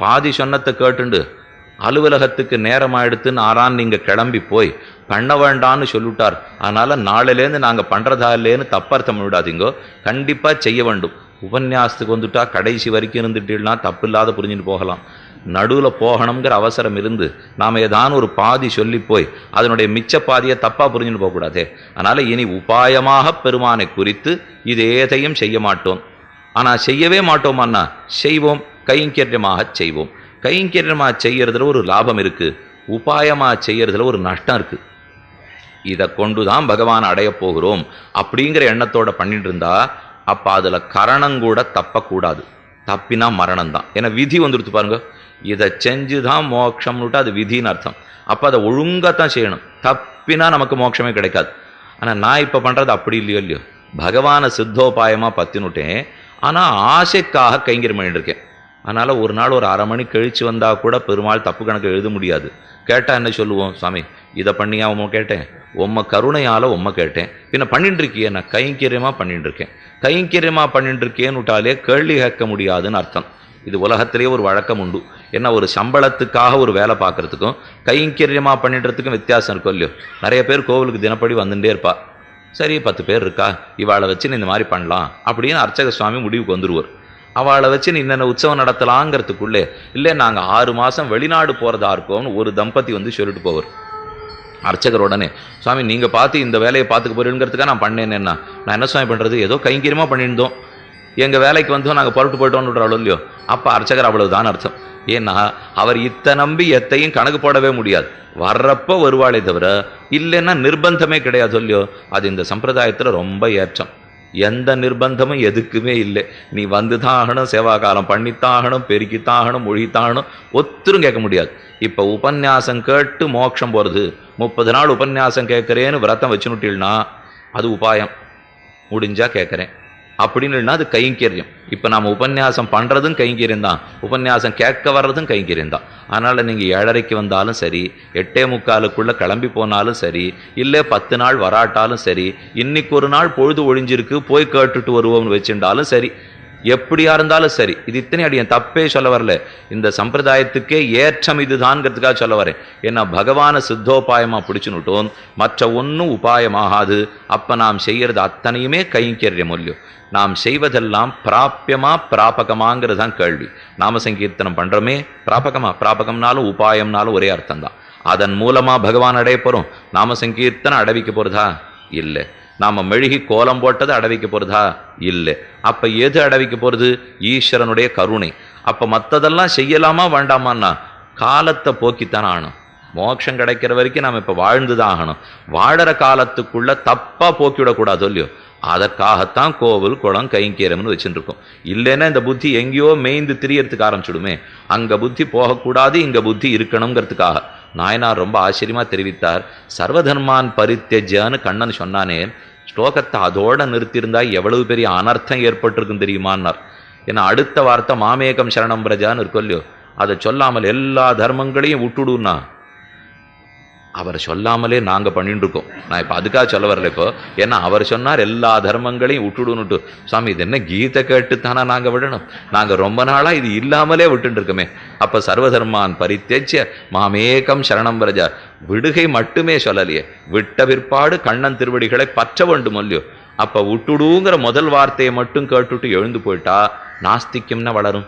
பாதி சொன்னத்தை கேட்டுண்டு அலுவலகத்துக்கு நேரமாயிடுத்துன்னு ஆறான் நீங்க கிளம்பி போய் பண்ண வேண்டான்னு சொல்லிவிட்டார். அதனால நாளிலேருந்து நாங்க பண்றதா இல்லைன்னு தப்பர்த்தம் விடாதீங்கோ, கண்டிப்பா செய்ய வேண்டும். உபன்யாசத்துக்கு வந்துட்டா கடைசி வரைக்கும் இருந்துட்டீங்கன்னா தப்பு இல்லாத புரிஞ்சுட்டு போகலாம். நடுவில் போகணுங்கிற அவசரம் இருந்து நாம் ஏதான ஒரு பாதி சொல்லி போய் அதனுடைய மிச்ச பாதியை தப்பாக புரிஞ்சுட்டு போகக்கூடாதே. அதனால் இனி உபாயமாக பெருமானை குறித்து இது ஏதையும் செய்ய மாட்டோம். ஆனால் செய்யவே மாட்டோமான்னா செய்வோம், கைங்கரியமாக செய்வோம். கைங்கரியமாக செய்யறதுல ஒரு லாபம் இருக்குது, உபாயமாக செய்யறதுல ஒரு நஷ்டம் இருக்குது. இதை கொண்டு தான் பகவான் அடைய போகிறோம் அப்படிங்கிற எண்ணத்தோட பண்ணிட்டு இருந்தா அப்போ அதில் கரணங்கூட தப்பக்கூடாது. தப்பினா மரணம் தான். ஏன்னா விதி வந்துடுத்து பாருங்க, இதை செஞ்சு தான் மோட்சம்னுட்டு அது விதின்னு அர்த்தம். அப்போ அதை ஒழுங்காகத்தான் செய்யணும். தப்பினா நமக்கு மோட்சமே கிடைக்காது. ஆனால் நான் இப்போ பண்ணுறது அப்படி இல்லையோ, பகவானை சித்தோபாயமாக பற்றினுட்டேன். ஆனால் ஆசைக்காக கைங்கரியம் பண்ணிட்டு இருக்கேன். அதனால் ஒரு நாள் ஒரு 1/2 மணி கழித்து வந்தால் கூட பெருமாள் தப்பு கணக்கு எழுத முடியாது. கேட்டால் என்ன சொல்லுவோம், சுவாமி இதை பண்ணியா உம்மை கேட்டேன், உம்மை கருணையால் உம்மை கேட்டேன், பின்ன பண்ணிட்டு இருக்கியே, நான் கைங்கரியமாக பண்ணிட்டு இருக்கேன். கைங்கரியமாக பண்ணிட்டு இருக்கேன்னு விட்டாலே கேள்வி கேட்க முடியாதுன்னு அர்த்தம். இது உலகத்திலேயே ஒரு வழக்கம் உண்டு. ஏன்னா ஒரு சம்பளத்துக்காக ஒரு வேலை பார்க்குறதுக்கும் கைங்கரியமாக பண்ணிட்டுறதுக்கும் வித்தியாசம் இருக்கும் இல்லையோ. நிறைய பேர் கோவிலுக்கு தினப்படி வந்துட்டே இருப்பா. சரி 10 பேர் இருக்கா, இவாளை வச்சு நீ இந்த மாதிரி பண்ணலாம் அப்படின்னு அர்ச்சக சுவாமி முடிவுக்கு வந்துடுவார். அவளை வச்சு நீ என்னென்ன உற்சவம் நடத்தலாங்கிறதுக்குள்ளே இல்லை நாங்கள் 6 மாதம் வெளிநாடு போகிறதா இருக்கோம்னு ஒரு தம்பதி வந்து சொல்லிட்டு போவார். அர்ச்சகர் உடனே, சுவாமி நீங்கள் பார்த்து இந்த வேலையை பார்த்துக்க போறீங்கிறதுக்காக நான் பண்ணேன்னா நான் என்ன சுவாமி பண்ணுறது, ஏதோ கைங்கரியமாக பண்ணியிருந்தோம், எங்கள் வேலைக்கு வந்தோம் நாங்கள் புறட்டு போயிட்டோம்னு விட்றாளோ இல்லையோ. அப்போ அர்ச்சகர் அவ்வளவுதான் அர்த்தம். ஏன்னா அவர் இத்தை நம்பி எத்தையும் கணக்கு போடவே முடியாது. வர்றப்போ வருவாளே தவிர இல்லைன்னா நிர்பந்தமே கிடையாது இல்லையோ. அது இந்த சம்பிரதாயத்தில் ரொம்ப ஏற்றம். எந்த நிர்பந்தமும் எதுக்குமே இல்லை. நீ வந்து தான் ஆகணும், சேவா காலம் பண்ணித்தான் ஆகணும், பெருக்கித்தான் ஆகணும், மொழித்தான் ஆகணும், ஒத்தரும் கேட்க முடியாது. இப்போ உபன்யாசம் கேட்டு மோட்சம் போகிறது, 30 நாள் உபன்யாசம் கேட்குறேன்னு விரதம் வச்சுனுட்டில்னா அது உபாயம், முடிஞ்சா கேட்குறேன் அப்படின்னு அது கைங்கரியம். இப்போ நாம் உபன்யாசம் பண்ணுறதும் கைங்கரியம் தான், உபன்யாசம் கேட்க வர்றதும் கைங்கரியம் தான். அதனால் நீங்கள் 7:30 வந்தாலும் சரி, 8:45 கிளம்பி போனாலும் சரி, இல்லை 10 நாள் வராட்டாலும் சரி, இன்னைக்கு ஒரு நாள் பொழுது ஒழிஞ்சிருக்கு போய் கேட்டுட்டு வருவோம்னு வச்சுட்டாலும் சரி, எப்படியா இருந்தாலும் சரி. இது இத்தனை அடி என் தப்பே சொல்ல வரல, இந்த சம்பிரதாயத்துக்கே ஏற்றம் இதுதான்ங்கிறதுக்காக சொல்ல வரேன். ஏன்னா பகவானை சித்தோபாயமாக பிடிச்சுனுட்டோம், மற்ற ஒன்றும் உபாயமாகாது. அப்போ நாம் செய்யறது அத்தனையுமே கைங்கரியம் இல்லையோ. நாம் செய்வதெல்லாம் பிராப்பியமா பிராபகமாங்கிறது தான் கேள்வி. நாம சங்கீர்த்தனம் பண்றோமே, பிராபகமா, பிராபகம்னாலும் உபாயம்னாலும் ஒரே அர்த்தம் தான். அதன் மூலமா பகவான் அடைய போறோம். நாம சங்கீர்த்தனம் அடைவிக்க போறதா இல்லை, நாம மெழுகி கோலம் போட்டது அடைவிக்க போறதா இல்லை. அப்ப எது அடைவிக்க போறது, ஈஸ்வரனுடைய கருணை. அப்ப மற்றதெல்லாம் செய்யலாமா வேண்டாமான்னா காலத்தை போக்கித்தான் ஆகணும். மோட்சம் கிடைக்கிற வரைக்கும் நாம் இப்ப வாழ்ந்துதான் ஆகணும். வாழற காலத்துக்குள்ள தப்பா போக்கிவிடக்கூடாது இல்லையோ. அதற்காகத்தான் கோவில் குளம் கைங்கரியம்னு வச்சுட்டு இருக்கோம். இல்லைன்னா இந்த புத்தி எங்கேயோ மேய்ந்து திரியறதுக்கு ஆரம்பிச்சுடுமே. அங்க புத்தி போகக்கூடாது, இங்க புத்தி இருக்கணுங்கிறதுக்காக நாயனார் ரொம்ப ஆச்சரியமா தெரிவித்தார். சர்வதர்மான் பரித்தேஜ்யான்னு கண்ணன் சொன்னானே, ஸ்லோகத்தை அதோட நிறுத்தியிருந்தா எவ்வளவு பெரிய அனர்த்தம் ஏற்பட்டிருக்கும் தெரியுமான்னார். ஏன்னா அடுத்த வார்த்தை மாமேகம் சரணம் பிரஜான்னு இருக்கும் இல்லையோ, அதை சொல்லாமல் எல்லா தர்மங்களையும் விட்டுடுன்னா அவர் சொல்லாமலே நாங்கள் பண்ணிட்டு இருக்கோம். நான் இப்போ அதுக்காக சொல்ல வரல இப்போ, ஏன்னா அவர் சொன்னார் எல்லா தர்மங்களையும் விட்டுடுன்னுட்டு. சாமி இது என்ன கீதை கேட்டுத்தானே நாங்கள் விடணும், நாங்கள் ரொம்ப நாளாக இது இல்லாமலே விட்டுட்டு இருக்கோமே. அப்போ சர்வதர்மான் பரித்தேஜ்ய மாமேகம் சரணம் பிரஜா, விடுகை மட்டுமே சொல்லலையே, விட்ட பிற்பாடு கண்ணன் திருவடிகளை பற்ற வேண்டும் இல்லையோ. அப்போ விட்டுடுங்கிற முதல் வார்த்தையை மட்டும் கேட்டுட்டு எழுந்து போயிட்டா நாஸ்திக்கம்னா வளரும்.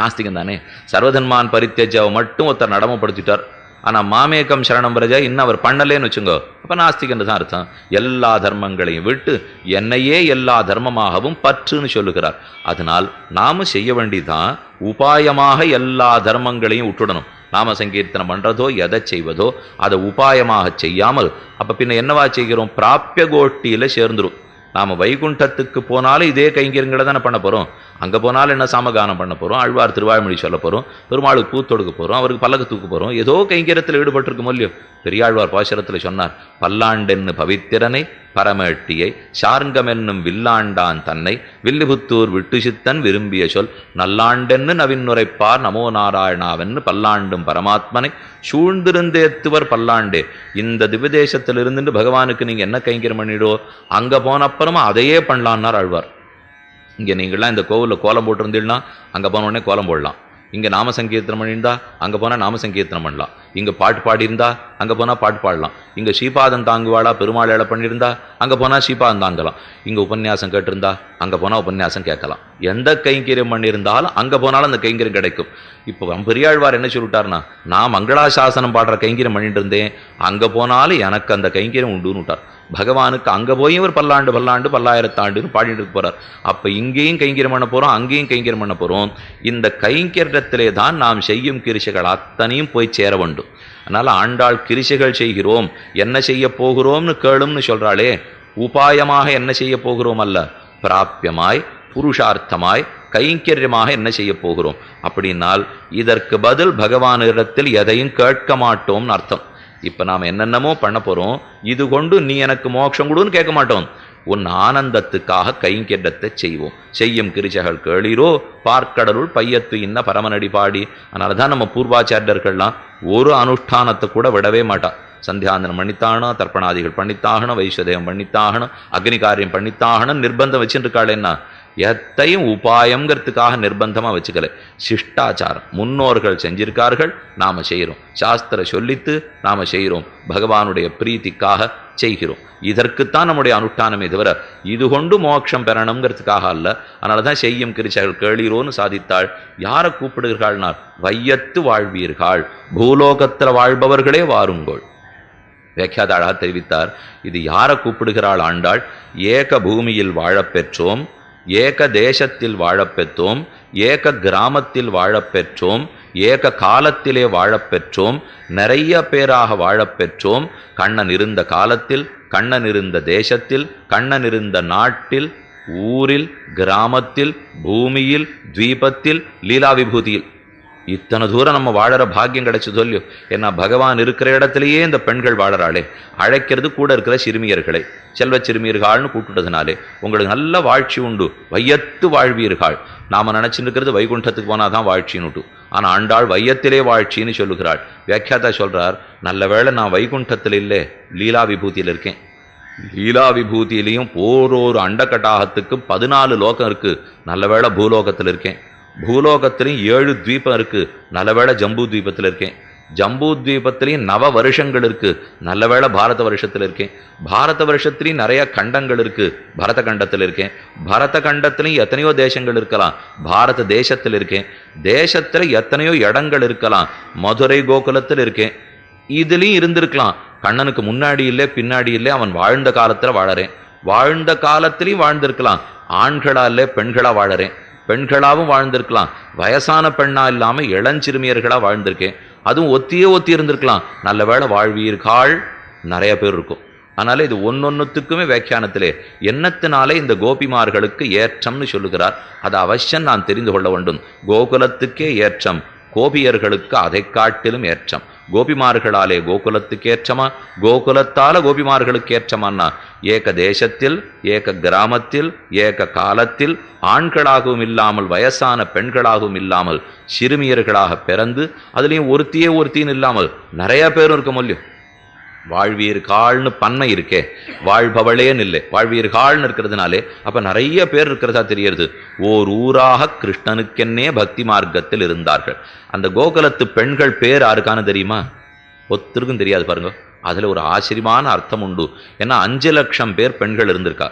நாஸ்திகம் தானே. சர்வதர்மான் பரித்தேஜ்யாவை மட்டும் ஒருத்தர் நடமைப்படுத்திட்டார், ஆனால் மாமேகம் சரணம் பிரஜா இன்னும் அவர் பண்ணலேன்னு வச்சுங்கோ, அப்போ நாஸ்திகன்னு தான் அர்த்தம். எல்லா தர்மங்களையும் விட்டு என்னையே எல்லா தர்மமாகவும் பற்றுன்னு சொல்லுகிறார். அதனால் நாம செய்ய வேண்டிதான் உபாயமாக எல்லா தர்மங்களையும் விட்டுடணும். நாம சங்கீர்த்தனம் பண்றதோ எதை செய்வதோ அதை உபாயமாக செய்யாமல் அப்ப பின்ன என்னவா செய்கிறோம், பிராப்பிய கோட்டியில சேர்ந்துரும். நாம வைகுண்டத்துக்கு போனாலும் இதே கைங்கரியங்களை தானே பண்ண போறோம். அங்கே போனாலும் என்ன சாமகானம் பண்ண போகிறோம், ஆழ்வார் திருவாய்மொழி சொல்ல போகிறோம், பெருமாளுக்கு பூத்தொடுக்க போகிறோம், அவருக்கு பல்லக்கு தூக்க போகிறோம், ஏதோ கைங்கரியத்தில் ஈடுபட்டிருக்கும் இல்லையோ. பெரியாழ்வார் பாசுரத்தில் சொன்னார், பல்லாண்டென்னு பவித்திரனை பரமேட்டியை சார்ங்கமென்னும் வில்லாண்டான் தன்னை வில்லிபுத்தூர் விட்டு சித்தன் விரும்பிய சொல் நல்லாண்டென்னு நவின்னுரைப்பார் நமோ நாராயணாவென்னு பல்லாண்டும் பரமாத்மனை சூழ்ந்திருந்தேத்துவர் பல்லாண்டே. இந்த திவ்யதேசத்தில் இருந்துட்டு பகவானுக்கு நீங்கள் என்ன கைங்கரியம் பண்ணிடோ, அங்கே போன அப்புறமா அதையே பண்ணலான்னார் ஆழ்வார். இங்கே நீங்கள்லாம் இந்த கோவிலில் கோலம் போட்டிருந்தீங்கன்னா அங்கே போன உடனே கோலம் போடலாம். இங்கே நாம சங்கீர்த்தனம் பண்ணியிருந்தா அங்கே போனால் நாம சங்கீர்த்தனம் பண்ணலாம், இங்கே பாட்டு பாடியிருந்தா அங்கே போனால் பாட்டு பாடலாம், இங்கே ஸ்ரீபாதம் தாங்குவாளா பெருமாள் ஏழை பண்ணியிருந்தா அங்கே போனால் ஸ்ரீபாதம் தாங்கலாம், இங்கே உபன்யாசம் கேட்டிருந்தா அங்கே போனால் உபன்யாசம் கேட்கலாம், எந்த கைங்கரியம் பண்ணியிருந்தாலும் அங்கே போனாலும் அந்த கைங்கரியம் கிடைக்கும். இப்போ பெரியாழ்வார் என்ன சொல்லிவிட்டார்னா, நான் மங்களாசாசனம் பாடுற கைங்கரியம் பண்ணிட்டு இருந்தேன், அங்கே போனாலும் எனக்கு அந்த கைங்கரியம் உண்டுன்னு விட்டார். பகவானுக்கு அங்கே போய் ஒரு பல்லாண்டு பல்லாயிரத்தாண்டுன்னு பாடிட்டு போறார். அப்போ இங்கேயும் கைங்கரியம் பண்ண போகிறோம், அங்கேயும் கைங்கரியம் பண்ண போகிறோம். இந்த கைங்கரியத்திலே தான் நாம் செய்யும் கிரிசைகள் அத்தனையும் போய் சேர வேண்டும். அதனால் ஆண்டாள் கிரிசைகள் செய்கிறோம், என்ன செய்ய போகிறோம்னு கேளும்னு சொல்கிறாளே, உபாயமாக என்ன செய்ய போகிறோம் அல்ல, பிராப்பியமாய் புருஷார்த்தமாய் கைங்கரியமாக என்ன செய்ய போகிறோம். அப்படின்னால் இதற்கு பதில் பகவானிடத்தில் எதையும் கேட்க மாட்டோம்னு அர்த்தம். இப்போ நாம் என்னென்னமோ பண்ண போகிறோம், இது கொண்டு நீ எனக்கு மோட்சம் கொடுன்னு கேட்க மாட்டோம், உன் ஆனந்தத்துக்காக கைங்கரியத்தை செய்வோம். செய்யும் கிரிசைகள் கேளீரோ பார்க்கடலுள் பையத்து இன்ன பரமனடி பாடி. அதனால தான் நம்ம பூர்வாச்சாரியர்கள்லாம் ஒரு அனுஷ்டானத்தை கூட விடவே மாட்டா. சந்தியாந்தனம் பண்ணித்தாகணும், தர்ப்பணாதிகள் பண்ணித்தாகணும், வைஸ்வதேவம் பண்ணித்தாகணும், அக்னி காரியம் பண்ணித்தாகணும் நிர்பந்தம் வச்சுட்டு இருக்காளேன்னா எத்தையும் உபாயங்கிறதுக்காக நிர்பந்தமாக வச்சுக்கல. சிஷ்டாச்சாரம் முன்னோர்கள் செஞ்சிருக்கார்கள், நாம் செய்கிறோம். சாஸ்திர சொல்லித்து நாம் செய்கிறோம், பகவானுடைய பிரீத்திக்காக செய்கிறோம். இதற்குத்தான் நம்முடைய அனுஷ்டானமே தவிர இது கொண்டு மோட்சம் பெறணுங்கிறதுக்காக அல்ல. அதனால தான் செய்யும் கிரிசைகள் கேளீரோன்னு சாதித்தாள். யாரை கூப்பிடுகிறாள்னார், வையத்து வாழ்வீர்கள், பூலோகத்தில் வாழ்பவர்களே வாருங்கோள். வியாக்கியாதாளாக தெரிவித்தார். இது யாரை கூப்பிடுகிறாள் ஆண்டாள், ஏக பூமியில் வாழப்பெற்றோம், ஏக தேசத்தில் வாழப்பெற்றோம், ஏக கிராமத்தில் வாழப்பெற்றோம், ஏக காலத்திலே வாழப்பெற்றோம், நிறைய பேராக வாழப்பெற்றோம். கண்ணன் இருந்த காலத்தில், கண்ணன் இருந்த தேசத்தில், கண்ணன் இருந்த நாட்டில், ஊரில், கிராமத்தில், பூமியில், தீபத்தில், லீலா விபூதியில் இத்தனை தூரம் நம்ம வாழற பாக்கியம் கிடைச்சது இல்லையோ. ஏன்னா பகவான் இருக்கிற இடத்துலையே இந்த பெண்கள் வாழறாளே, அழைக்கிறது கூட இருக்கிற சிறுமியர்களை செல்வ சிறுமியர்கள்னு கூப்பிட்டதுனாலே உங்களுக்கு நல்ல வாழ்ச்சி உண்டு, வையத்து வாழ்வீர்கள். நாம நினைச்சுட்டு இருக்கிறது வைகுண்டத்துக்கு போனாதான் வாழ்ச்சின்னு, ஆனா ஆண்டாள் வையத்திலே வாழ்ச்சின்னு சொல்லுகிறாள். வியாக்கியாதா சொல்றார், நல்ல வேளை நான் வைகுண்டத்தில் இல்லை, லீலா விபூதியில் இருக்கேன். லீலா விபூதியிலையும் ஓரொரு அண்டகட்டாகத்துக்கு 14 லோகம் இருக்கு, நல்ல வேளை பூலோகத்தில் இருக்கேன். பூலோகத்திலையும் 7 தீபம் இருக்கு, நல்லவேளை ஜம்பூ தீபத்தில் இருக்கேன். ஜம்பூ தீபத்திலையும் 9 வருஷங்கள் இருக்கு, நல்லவேளை பாரத வருஷத்தில் இருக்கேன். பாரத வருஷத்திலையும் நிறைய கண்டங்கள் இருக்கு, பரத கண்டத்தில் இருக்கேன். பரத கண்டத்திலையும் எத்தனையோ தேசங்கள் இருக்கலாம், பாரத தேசத்தில் இருக்கேன். தேசத்துல எத்தனையோ இடங்கள் இருக்கலாம், மதுரை கோகுலத்தில் இருக்கேன். இதுலயும் இருந்திருக்கலாம், கண்ணனுக்கு முன்னாடி இல்லை பின்னாடி இல்லை, அவன் வாழ்ந்த காலத்துல வாழறேன். வாழ்ந்த காலத்திலையும் வாழ்ந்திருக்கலாம், ஆண்களா பெண்களா வாழறேன். பெண்களாகவும் வாழ்ந்திருக்கலாம், வயசான பெண்ணா இல்லாம இளஞ்சிறுமியர்களா வாழ்ந்திருக்கேன். அதுவும் ஒத்தி இருந்திருக்கலாம், நல்ல வேளை வாழ்வீர்கள் நிறைய பேர் இருக்கும். அதனால இது ஒன்னொன்னுத்துக்குமே வியாக்கியானத்திலே எண்ணத்தினாலே இந்த கோபிமார்களுக்கு ஏற்றம்னு சொல்லுகிறார். அது அவசியம் நான் தெரிந்து கொள்ள வேண்டும். கோகுலத்துக்கே ஏற்றம், கோபியர்களுக்கு அதை காட்டிலும் ஏற்றம். கோபிமார்களாலே கோகுலத்துக்கு ஏற்றமா, கோகுலத்தால கோபிமார்களுக்கு ஏற்றமானா, ஏக தேசத்தில், ஏக கிராமத்தில், ஏக காலத்தில், ஆண்களாகவும் இல்லாமல் வயசான பெண்களாகவும் இல்லாமல் சிறுமியர்களாக பிறந்து, அதுலேயும் ஒருத்தின்னு இல்லாமல் நிறைய பேரும் இருக்க முடியும். வாழ்வீர்கால்னு பன்மை இருக்கே, வாழ்பவளேன்னு இல்லை, வாழ்வீர்கால்னு இருக்கிறதுனாலே அப்ப நிறைய பேர் இருக்கிறதா தெரியறது. ஓர் ஊராக கிருஷ்ணனுக்கென்னே பக்தி மார்க்கத்தில் இருந்தார்கள். அந்த கோகுலத்து பெண்கள் பேர் யாருக்கான தெரியுமா? ஒருத்தருக்கும் தெரியாது பாருங்க. அதுல ஒரு ஆச்சரியமான அர்த்தம் உண்டு. ஏன்னா 5 லட்சம் பேர் பெண்கள் இருந்திருக்கா.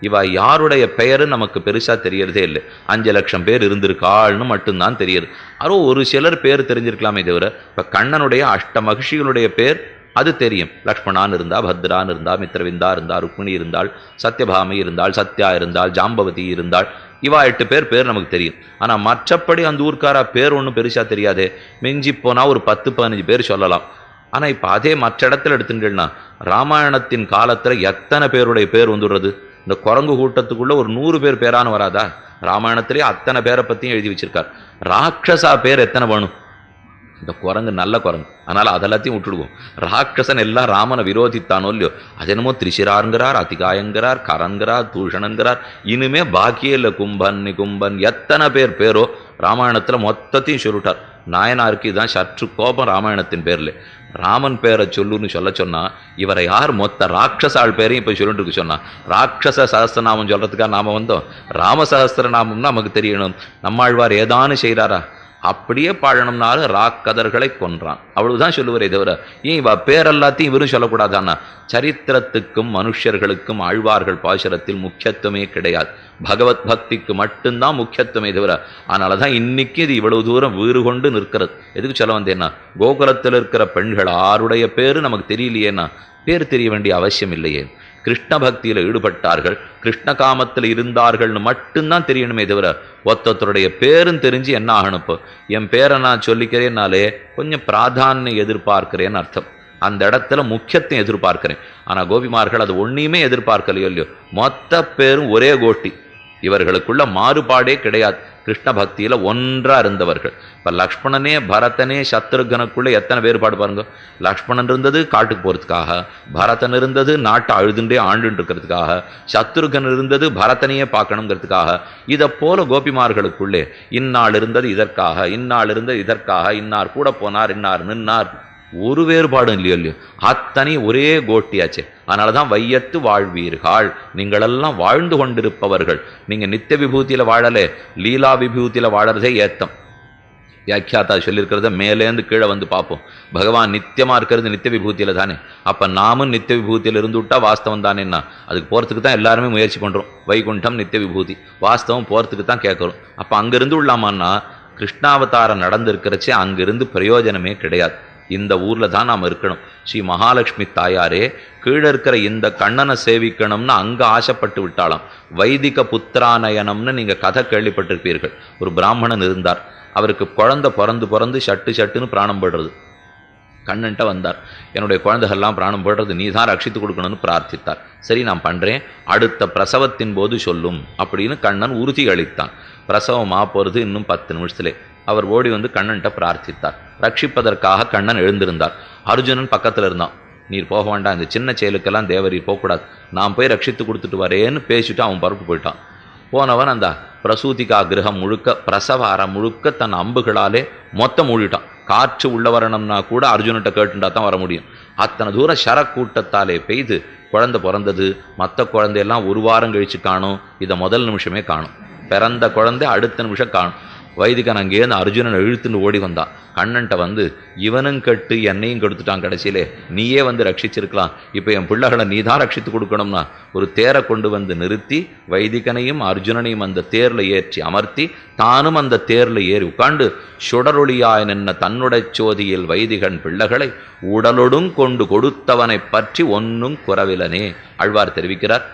இவ யாருடைய பெயரு நமக்கு பெருசா தெரியறதே இல்லை. 5 லட்சம் பேர் இருந்திருக்காள்னு மட்டும்தான் தெரியுது. அதோ ஒரு சிலர் பேர் தெரிஞ்சிருக்கலாமே தவிர, இப்ப கண்ணனுடைய அஷ்ட மகிழ்ச்சிகளுடைய பேர் அது தெரியும். லக்ஷ்மணான் இருந்தா, பத்ரான் இருந்தா, மித்ரவிந்தா இருந்தா, ருக்மிணி இருந்தாள், சத்யபாமை இருந்தாள், சத்யா இருந்தாள், ஜாம்பவதி இருந்தாள். இவா 8 பேர் நமக்கு தெரியும். ஆனா மற்றபடி அந்த ஊர்க்காரா பேர் ஒன்றும் பெருசா தெரியாதே. மிஞ்சி போனா ஒரு 10-15 பேர் சொல்லலாம். ஆனா இப்ப அதே மற்ற இடத்துல எடுத்துட்டீங்கன்னா, ராமாயணத்தின் காலத்துல எத்தனை பேருடைய பேர் வந்துடுறது. இந்த குரங்கு கூட்டத்துக்குள்ள ஒரு 100 பேரான வராதா? ராமாயணத்திலேயே அத்தனை பேரை பத்தியும் எழுதி வச்சிருக்கார். ராட்சசா பேர் எத்தனை வேணும்? இந்த குரங்கு நல்ல குரங்கு, அதனால அதெல்லாத்தையும் விட்டுடுவோம். ராட்சசன் எல்லாம் ராமனை விரோதித்தானோ இல்லையோ, அது என்னமோ திரிசிராருங்கிறார், அதிகாயங்கிறார், கரன்கிறார், தூஷணங்கிறார். இனிமே பாக்கியே இல்லை. கும்பன் நிகும்பன் எத்தனை பேரோ ராமாயணத்துல மொத்தத்தையும் சொல்லிட்டார். நாயனாருக்கு இதுதான் சற்று கோபம் ராமாயணத்தின் பேர்ல. ராமன் பேரை சொல்லுன்னு சொன்னா இவரை யார் மொத்த ராட்சசாள் பேரையும் இப்ப சொல்லிட்டு இருக்கு சொன்னா, ராட்சச சகஸ்திரநாமம் சொல்றதுக்காக நாம வந்தோம். ராம சகஸ்திரநாமம்னா நமக்கு தெரியணும். நம்மாழ்வார் ஏதானு செய்கிறாரா? அப்படியே பாழணும்னாலும் ராக்கதர்களை கொன்றான். அவ்வளவுதான் சொல்லுவாரே தவிர ஏன் இவ பேரெல்லாத்தையும் இவரும் சொல்லக்கூடாதான்னா, சரித்திரத்துக்கும் மனுஷர்களுக்கும் ஆழ்வார்கள் பாசுரத்தில் முக்கியத்துவமே கிடையாது. பகவத் பக்திக்கு மட்டும்தான் முக்கியத்துவமே தவிர. அதனால தான் இன்னைக்கு இது இவ்வளவு தூரம் வீறு கொண்டு நிற்கிறது. எதுக்கு சொல்ல வந்தேன்னா, கோகுலத்தில் இருக்கிற பெண்கள் ஆருடைய பேரு நமக்கு தெரியலையேன்னா, பேர் தெரிய வேண்டிய அவசியம் இல்லையே. கிருஷ்ண பக்தியில் ஈடுபட்டார்கள், கிருஷ்ண காமத்தில் இருந்தார்கள்னு மட்டும்தான் தெரியணுமே தவிர ஒருத்தருடைய பேரும் தெரிஞ்சு என்ன ஆகணும். இப்போ என் பேரை நான் சொல்லிக்கிறேன்னாலே கொஞ்சம் பிராதானியம் எதிர்பார்க்கிறேன்னு அர்த்தம். அந்த இடத்துல முக்கியத்தையும் எதிர்பார்க்கிறேன். ஆனால் கோபிமார்கள் அது ஒன்றையுமே எதிர்பார்க்கலையோ இல்லையோ, மொத்த பேரும் ஒரே கோட்டி. இவர்களுக்குள்ள மாறுபாடே கிடையாது. கிருஷ்ண பக்தியில் ஒன்றா இருந்தவர்கள். இப்போ லக்ஷ்மணனே பரதனே சத்ருகனுக்குள்ள எத்தனை வேறுபாடு பாருங்க. லக்ஷ்மணன் இருந்தது காட்டுக்கு போகிறதுக்காக, பரதன் இருந்தது நாட்டை அழுதுண்டே ஆண்டுன்னு இருக்கிறதுக்காக, சத்ருகன் இருந்தது பரதனையே பார்க்கணுங்கிறதுக்காக. இதை போல கோபிமார்களுக்குள்ளே இந்நாள் இருந்தது இதற்காக, இந்நாள் இருந்தது இதற்காக, இன்னார் கூட போனார், இன்னார் நின்னார், ஒரு வேறுபாடும் இல்லையோ இல்லையோ, அத்தனை ஒரே கோட்டியாச்சு. அதனால தான் வையத்து வாழ்வீர்கள், நீங்களெல்லாம் வாழ்ந்து கொண்டிருப்பவர்கள். நீங்கள் நித்திய விபூதியில் வாழலே, லீலா விபூதியில் வாழறதே ஏத்தம். வியாக்கியாத்தா சொல்லியிருக்கிறத மேலேருந்து கீழே வந்து பார்ப்போம். பகவான் நித்தியமாக இருக்கிறது நித்திய விபூதியில் தானே. அப்போ நாமும் நித்திய விபூதியில் இருந்து விட்டா வாஸ்தவம் தானேன்னா, அதுக்கு போகிறதுக்கு தான் எல்லாருமே முயற்சி பண்ணுறோம். வைகுண்டம் நித்திய விபூதி, வாஸ்தவம் போகிறதுக்கு தான் கேட்குறோம். அப்போ அங்கேருந்து உள்ளாமான்னா, கிருஷ்ணாவதாரம் நடந்திருக்கிறச்சே அங்கிருந்து பிரயோஜனமே கிடையாது. இந்த ஊரில் தான் நாம் இருக்கணும். ஸ்ரீ மகாலட்சுமி தாயாரே கீழே இருக்கிற இந்த கண்ணனை சேவிக்கணும்னு அங்கே ஆசைப்பட்டு விட்டாலாம். வைதிக புத்திரானயனம்னு நீங்கள் கதை கேள்விப்பட்டிருப்பீர்கள். ஒரு பிராமணன் இருந்தார். அவருக்கு குழந்தை பிறந்து சட்டுன்னு பிராணம் போடுறது. கண்ணன்ட்ட வந்தார், என்னுடைய குழந்தைகள்லாம் பிராணம் போடுறது, நீ தான் ரட்சித்து கொடுக்கணும்னு பிரார்த்தித்தார். சரி நான் பண்ணுறேன், அடுத்த பிரசவத்தின் போது சொல்லும் அப்படின்னு கண்ணன் உறுதி அளித்தான். பிரசவமாக போகிறது இன்னும் 10 நிமிஷத்திலே. அவர் ஓடி வந்து கண்ணன்ட்ட பிரார்த்தித்தார். ரட்சிப்பதற்காக கண்ணன் எழுந்திருந்தார். அர்ஜுனன் பக்கத்தில் இருந்தான். நீர் போக வேண்டாம், இந்த சின்ன செயலுக்கெல்லாம் தேவரீர் போகக்கூடாது, நான் போய் ரட்சித்து கொடுத்துட்டு வரேன்னு பேசிட்டு அவன் பரப்பு போயிட்டான். போனவன் அந்த பிரசூதிகா கிரகம் முழுக்க, பிரசவ அறம் முழுக்க தன் அம்புகளாலே மொத்தம் மூடிட்டான். காற்று உள்ள வரணும்னா கூட அர்ஜுன்கிட்ட கேட்டுண்டா தான் வர முடியும். அத்தனை தூரம் சரக்கூட்டத்தாலே பெய்து குழந்தை பிறந்தது. மற்ற குழந்தையெல்லாம் 1 வாரம் கழிச்சு காணும், இதை முதல் நிமிஷமே காணும். பிறந்த குழந்தை அடுத்த நிமிஷம் காணும். வைதிகன் அங்கேருந்து அர்ஜுனன் இழுத்துன்னு ஓடி வந்தான். கண்ணன்ட்ட வந்து, இவனும் கட்டு என்னையும் கெடுத்துட்டான், கடைசியிலே நீயே வந்து ரட்சிச்சிருக்கலாம், இப்போ என் பிள்ளைகளை நீ தான் ரட்சித்து கொடுக்கணும்னா ஒரு தேரை கொண்டு வந்து நிறுத்தி வைதிகனையும் அர்ஜுனனையும் அந்த தேரில் ஏற்றி அமர்த்தி தானும் அந்த தேரில் ஏறி உட்காண்டு சுடரொளியாய் நின்ன தன்னுடைய சோதியில் வைதிகன் பிள்ளைகளை உடலொடும் கொண்டு கொடுத்தவனை பற்றி ஒன்னும் குறவிலனே ஆழ்வார் தெரிவிக்கிறார்.